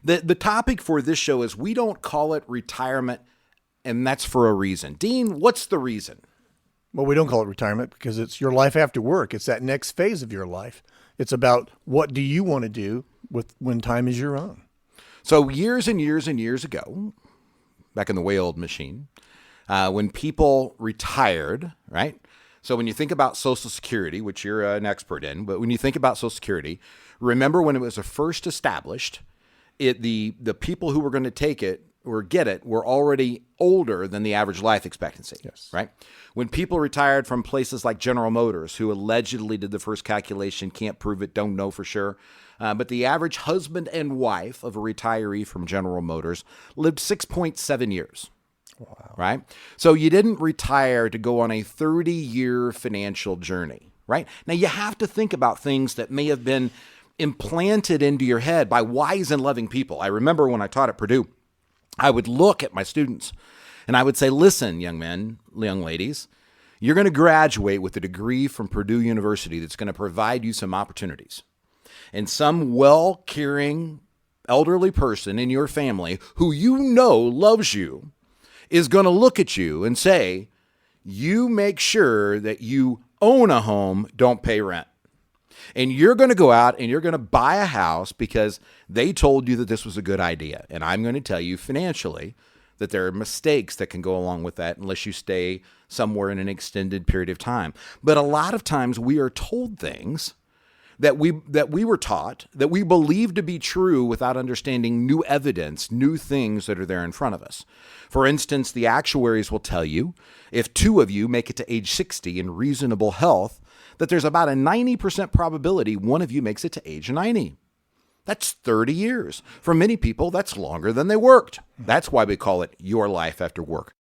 The topic for this show is we don't call it retirement, and that's for a reason. Dean, what's the reason? Well, we don't call it retirement because it's your life after work. It's that next phase of your life. It's about what do you want to do when time is your own. So years and years and years ago, back in the way old machine, when people retired, right? So when you think about Social Security, which you're an expert in, but when you think about Social Security, remember when it was first established, the people who were going to take it or get it were already older than the average life expectancy, yes. Right? When people retired from places like General Motors, who allegedly did the first calculation, can't prove it, don't know for sure, but the average husband and wife of a retiree from General Motors lived 6.7 years. Wow. Right? So you didn't retire to go on a 30-year financial journey, right? Now you have to think about things that may have been implanted into your head by wise and loving people. I remember when I taught at Purdue, I would look at my students and I would say, listen, young men, young ladies, you're going to graduate with a degree from Purdue University that's going to provide you some opportunities. And some well-caring elderly person in your family who you know loves you is going to look at you and say, you make sure that you own a home, don't pay rent. And you're going to go out and you're going to buy a house because they told you that this was a good idea. And I'm going to tell you financially that there are mistakes that can go along with that unless you stay somewhere in an extended period of time. But a lot of times we are told things that we were taught, that we believe to be true without understanding new evidence, new things that are there in front of us. For instance, the actuaries will tell you if two of you make it to age 60 in reasonable health, that there's about a 90% probability one of you makes it to age 90. That's 30 years. For many people, that's longer than they worked. That's why we call it your life after work.